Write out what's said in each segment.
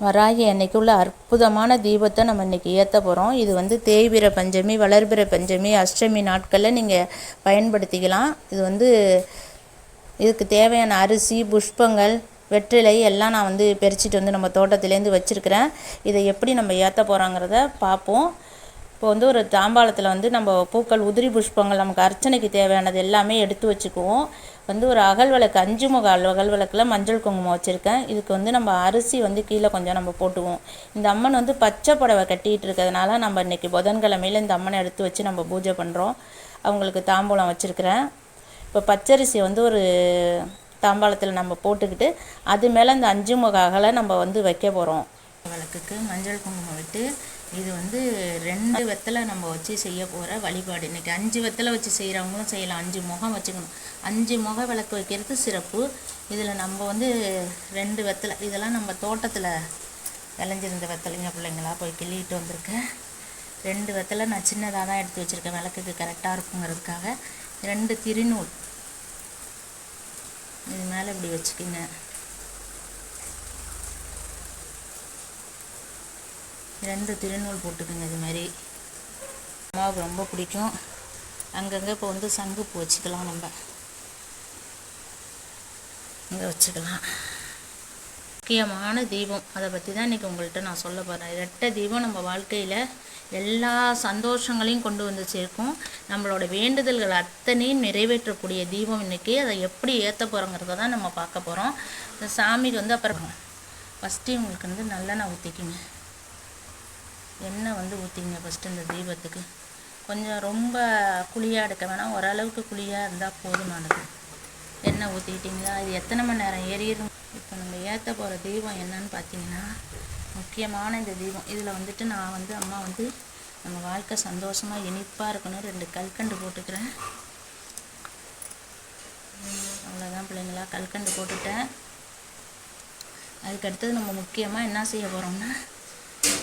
வராகி அன்னைக்கு உள்ள அற்புதமான தீபத்தை நம்ம இன்றைக்கி ஏற்ற போகிறோம். இது வந்து தேய்பிறை பஞ்சமி, வளர்பிறை பஞ்சமி, அஷ்டமி நாட்களில் நீங்கள் பயன்படுத்திக்கலாம். இது வந்து இதுக்கு தேவையான அரிசி, புஷ்பங்கள், வெற்றிலை எல்லாம் நான் வந்து பறிச்சிட்டு வந்து நம்ம தோட்டத்துலேருந்து வச்சுருக்கிறேன். இதை எப்படி நம்ம ஏற்ற போகிறோங்கிறத பார்ப்போம். இப்போ வந்து ஒரு தாம்பாளத்தில் வந்து நம்ம பூக்கள், உதிரி புஷ்பங்கள், நமக்கு அர்ச்சனைக்கு தேவையானது எல்லாமே எடுத்து வச்சுக்குவோம். வந்து ஒரு அகல் விளக்கு, 5 முக அகல் விளக்கில் மஞ்சள் குங்குமம் வச்சுருக்கேன். இதுக்கு வந்து நம்ம அரிசி வந்து கீழே கொஞ்சம் நம்ம போட்டுக்குவோம். இந்த அம்மன் வந்து பச்சை புடவை கட்டிகிட்டு இருக்கிறதுனால நம்ம இன்றைக்கி புதன்கிழமையில் இந்த அம்மனை எடுத்து வச்சு நம்ம பூஜை பண்ணுறோம். அவங்களுக்கு தாம்பூலம் வச்சுருக்கிறேன். இப்போ பச்சரிசியை வந்து ஒரு தாம்பாளத்தில் நம்ம போட்டுக்கிட்டு அது மேலே இந்த 5 முக அகலை நம்ம வந்து வைக்க போகிறோம். விளக்குக்கு மஞ்சள் குங்குமம் விட்டு இது வந்து 2 வெத்தலை நம்ம வச்சு செய்ய போகிற வழிபாடு. இன்றைக்கி 5 வெத்தலை வச்சு செய்கிறவங்களும் செய்யலாம். 5 முகம் வச்சுக்கணும். 5 முக விளக்கு வைக்கிறது சிறப்பு. இதில் நம்ம வந்து 2 வெத்தலை, இதெல்லாம் நம்ம தோட்டத்தில் விளைஞ்சிருந்த வெத்தலைங்க பிள்ளைங்களா போய் கிள்ளிட்டு வந்திருக்கேன். 2 வெத்தலை நான் சின்னதாக தான் எடுத்து வச்சுருக்கேன், விளக்குக்கு கரெக்டாக இருக்குங்கிறதுக்காக. 2 திருநூல் இது மேலே இப்படி வச்சுக்கிங்க. 2 திருநூல் போட்டுக்குங்க. இது மாதிரி அம்மாவுக்கு ரொம்ப பிடிக்கும். அங்கங்கே இப்போ வந்து சங்குப்பூ வச்சுக்கலாம், நம்ம இங்கே வச்சுக்கலாம். முக்கியமான தீபம், அதை பற்றி தான் இன்றைக்கி உங்கள்கிட்ட நான் சொல்ல போகிறேன். இரட்டை தீபம் நம்ம வாழ்க்கையில் எல்லா சந்தோஷங்களையும் கொண்டு வந்து சேர்க்கும். நம்மளோட வேண்டுதல்கள் அத்தனையும் நிறைவேற்றக்கூடிய தீபம் இன்றைக்கி. அதை எப்படி ஏற்ற போகிறோங்கிறத தான் நம்ம பார்க்க போகிறோம். இந்த சாமிக்கு வந்து அப்புறம் ஃபஸ்ட்டு உங்களுக்கு வந்து நல்லெண்ணெய் ஊற்றிக்கிங்க. எண்ணெய் வந்து ஊற்றிங்க ஃபஸ்ட்டு இந்த தீபத்துக்கு. கொஞ்சம் ரொம்ப குழியாக எடுக்க வேணாம், ஓரளவுக்கு குழியாக இருந்தால் போதுமானது. எண்ணெய் ஊற்றிக்கிட்டிங்களா? இது எத்தனை மணி நேரம் ஏறிடும். இப்போ நம்ம ஏற்ற போகிற தீபம் என்னன்னு பார்த்தீங்கன்னா, முக்கியமான இந்த தீபம். இதில் வந்துட்டு நான் வந்து அம்மா வந்து நம்ம வாழ்க்கை சந்தோஷமாக இனிப்பாக இருக்கணும் 2 கல்கண்டு போட்டுக்கிறேன். அவ்வளோதான் பிள்ளைங்களா, கல்கண்டு போட்டுட்டேன். அதுக்கடுத்தது நம்ம முக்கியமாக என்ன செய்ய போகிறோம்னா,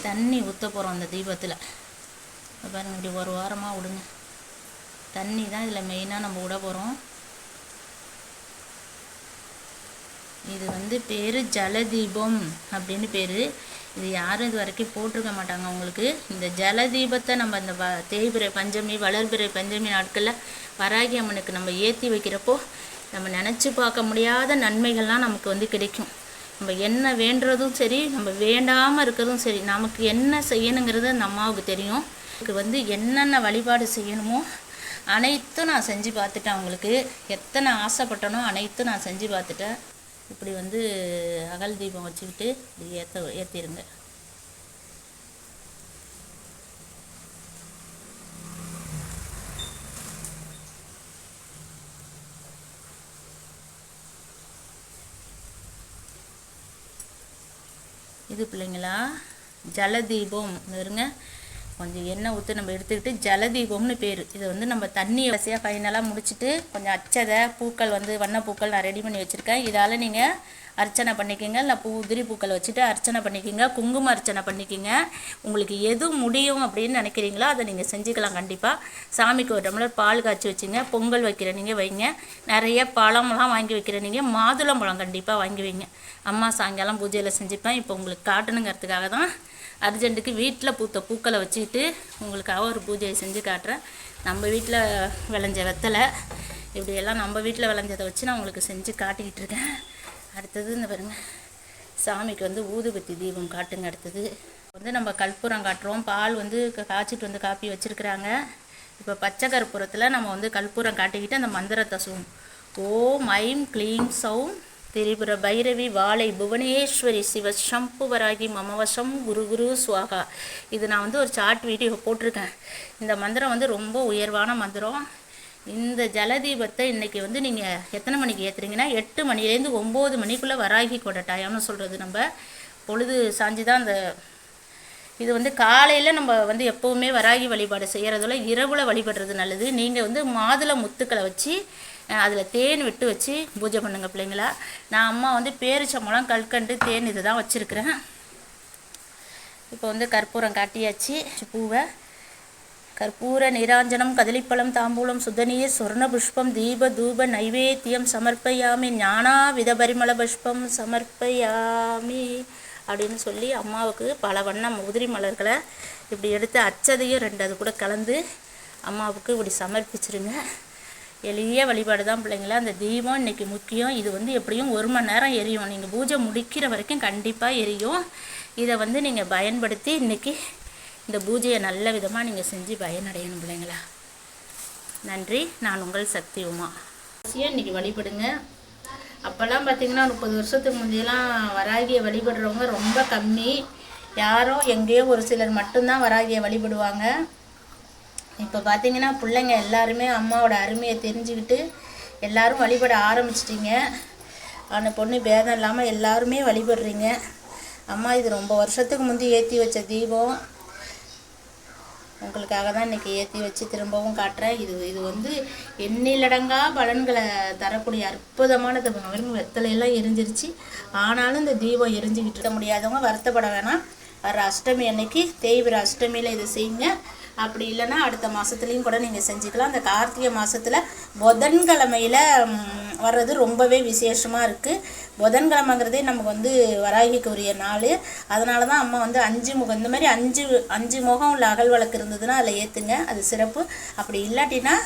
தண்ணி ஊற்ற போகிறோம் அந்த தீபத்தில். பாருங்கள், இப்படி ஒரு வாரமாக விடுங்க. தண்ணி தான் இதில் மெயினாக நம்ம விட போகிறோம். இது வந்து பேர் ஜலதீபம் அப்படின்னு பேர். இது யாரும் இது வரைக்கும் போட்டிருக்க மாட்டாங்க உங்களுக்கு. இந்த ஜலதீபத்தை நம்ம இந்த தேய்பிறை பஞ்சமி, வளர்பிறை பஞ்சமி நாட்களில் வராகி அம்மனுக்கு நம்ம ஏற்றி வைக்கிறப்போ நம்ம நினச்சி பார்க்க முடியாத நன்மைகள்லாம் நமக்கு வந்து கிடைக்கும். நம்ம என்ன வேண்டுறதும் சரி, நம்ம வேண்டாமல் இருக்கிறதும் சரி, நமக்கு என்ன செய்யணுங்கிறது அந்த அம்மாவுக்கு தெரியும். இதுக்கு வந்து என்னென்ன வழிபாடு செய்யணுமோ அனைத்தும் நான் செஞ்சு பார்த்துட்டேன். அவங்களுக்கு எத்தனை ஆசைப்பட்டனோ அனைத்தும் நான் செஞ்சு பார்த்துட்டேன். இப்படி வந்து அகல் தீபம் வச்சுக்கிட்டு இப்படி ஏற்றிடுங்க. இது பிள்ளைங்களா ஜலதீபம் இருங்க. கொஞ்சம் எண்ணெய் ஊற்றி நம்ம எடுத்துக்கிட்டு ஜலதீபம்னு பேர். இதை வந்து நம்ம தண்ணி வசதியாக ஃபைனலாக முடிச்சுட்டு கொஞ்சம் அச்சதை பூக்கள் வந்து வண்ணப்பூக்கள் நான் ரெடி பண்ணி வச்சுருக்கேன். இதால் நீங்கள் அர்ச்சனை பண்ணிக்கோங்க. இல்லை உதிரி பூக்கள் வச்சுட்டு அர்ச்சனை பண்ணிக்கோங்க, குங்கும அர்ச்சனை பண்ணிக்கோங்க. உங்களுக்கு எது முடியும் அப்படின்னு நினைக்கிறீங்களோ அதை நீங்கள் செஞ்சுக்கலாம். கண்டிப்பாக சாமிக்கு ஒரு டம்ளர் பால் காய்ச்சி வச்சுங்க. பொங்கல் வைக்கிற நீங்கள் வைங்க. நிறைய பழமெல்லாம் வாங்கி வைக்கிற நீங்கள் மாதுளம்பழம் கண்டிப்பாக வாங்கி வைங்க. அம்மா சாயங்காலம் பூஜையில் செஞ்சுப்பேன். இப்போ உங்களுக்கு காட்டணுங்கிறதுக்காக தான் அர்ஜென்ட்டுக்கு வீட்டில் பூத்த பூக்களை வச்சுக்கிட்டு உங்களுக்காக ஒரு பூஜையை செஞ்சு காட்டுறேன். நம்ம வீட்டில் விளைஞ்ச வெத்தலை இப்படியெல்லாம் நம்ம வீட்டில் விளைஞ்சதை வச்சு நான் உங்களுக்கு செஞ்சு காட்டிக்கிட்டு இருக்கேன். அடுத்தது இந்த பாருங்க, சாமிக்கு வந்து ஊதுபத்தி தீபம் காட்டுங்க. அடுத்தது வந்து நம்ம கற்பூரம் காட்டுறோம். பால் வந்து காய்ச்சிட்டு வந்து காப்பி வச்சுருக்குறாங்க. இப்போ பச்சை கற்பூரத்தில் நம்ம வந்து கற்பூரம் காட்டிக்கிட்டு அந்த மந்திரத்தை சொல்லுவோம். ஓம் ஐம் க்ளீம் சௌம் திரிபுர பைரவி வாழை புவனேஸ்வரி சிவ சம்புவராகி மமவசம் குரு குரு சுவாகா. இது நான் வந்து ஒரு சார்ட் வீடியோ போட்டிருக்கேன். இந்த மந்திரம் வந்து ரொம்ப உயர்வான மந்திரம். இந்த ஜலதீபத்தை இன்றைக்கி வந்து நீங்கள் எத்தனை மணிக்கு ஏற்றுறீங்கன்னா 8 மணிலேருந்து 9 மணிக்குள்ளே வராகி கூட டைம்னு சொல்கிறது. நம்ம பொழுது சாஞ்சி தான் அந்த இது வந்து காலையில் நம்ம வந்து எப்போவுமே வராகி வழிபாடு செய்கிறதில்ல, இரவில் வழிபடுறது நல்லது. நீங்கள் வந்து மாதுளை முத்துக்களை வச்சு அதில் தேன் விட்டு வச்சு பூஜை பண்ணுங்க பிள்ளைங்களா. நான் அம்மா வந்து பேரிச்சம்பழம், கல்கண்டு, தேன் இது தான் வச்சுருக்கிறேன். இப்போ வந்து கற்பூரம் காட்டியாச்சு. பூவை கற்பூர நீராஞ்சனம் கதலிப்பழம் தாம்பூலம் சுதநீர் சொர்ண புஷ்பம் தீப தூப நைவேத்தியம் சமர்ப்பயாமி ஞானா வித பரிமள புஷ்பம் சமர்ப்பயாமி. அப்படின்னு சொல்லி அம்மாவுக்கு பல வண்ண உதிரி மலர்களை இப்படி எடுத்து அச்சதையும் 2 அது கூட கலந்து அம்மாவுக்கு இப்படி சமர்ப்பிச்சிருங்க. எளிய வழிபாடு தான் பிள்ளைங்களா. அந்த தீபம் இன்றைக்கி முக்கியம். இது வந்து எப்படியும் 1 மணி நேரம் எரியும். நீங்கள் பூஜை முடிக்கிற வரைக்கும் கண்டிப்பாக எரியும். இதை வந்து நீங்கள் பயன்படுத்தி இன்றைக்கி இந்த பூஜையை நல்ல விதமாக நீங்கள் செஞ்சு பயனடையணும் பிள்ளைங்களா. நன்றி. நான் உங்கள் சக்தி உமா. இன்றைக்கி வழிபடுங்க. அப்போல்லாம் பார்த்திங்கன்னா 30 வருஷத்துக்கு முந்தையெல்லாம் வராகியை வழிபடுறவங்க ரொம்ப கம்மி. யாரோ எங்கேயோ ஒரு சிலர் மட்டும்தான் வராகியை வழிபடுவாங்க. இப்போ பார்த்திங்கன்னா பிள்ளைங்க எல்லாருமே அம்மாவோட அருமையை தெரிஞ்சுக்கிட்டு எல்லோரும் வழிபட ஆரம்பிச்சிட்டிங்க. ஆன பொண்ணு பேதம் இல்லாமல் எல்லாருமே வழிபடுறீங்க. அம்மா இது ரொம்ப வருஷத்துக்கு முந்தி ஏற்றி வச்ச தீபம் உங்களுக்காக தான் இன்றைக்கி ஏற்றி வச்சு திரும்பவும் காட்டுறேன். இது வந்து எண்ணிலடங்கா பலன்களை தரக்கூடிய அற்புதமானது. வெத்தலையெல்லாம் எரிஞ்சிருச்சு, ஆனாலும் இந்த தீபம் எரிஞ்சுக்கிட்டு இருக்க முடியாதவங்க வருத்தப்பட வேணாம். வர அஷ்டமி அன்னைக்கு தேய்பிர அஷ்டமியில் இதை செய்யுங்க. அப்படி இல்லைன்னா அடுத்த மாதத்துலேயும் கூட நீங்கள் செஞ்சுக்கலாம். அந்த கார்த்திகை மாதத்தில் புதன்கிழமையில் வர்றது ரொம்பவே விசேஷமாக இருக்குது. புதன்கிழமைங்கிறதே நமக்கு வந்து வராகிக்கு உரிய நாள். அதனால தான் அம்மா வந்து 5 முகம், இந்த மாதிரி 5 முகம் உள்ள அகல் விளக்கு இருந்ததுன்னா அதில் ஏற்றுங்க, அது சிறப்பு. அப்படி இல்லாட்டினா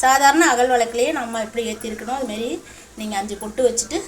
சாதாரண அகல் விளக்குலேயே நம்ம எப்படி ஏற்றிருக்கணும் அதுமாரி நீங்கள் 5 பொட்டு வச்சுட்டு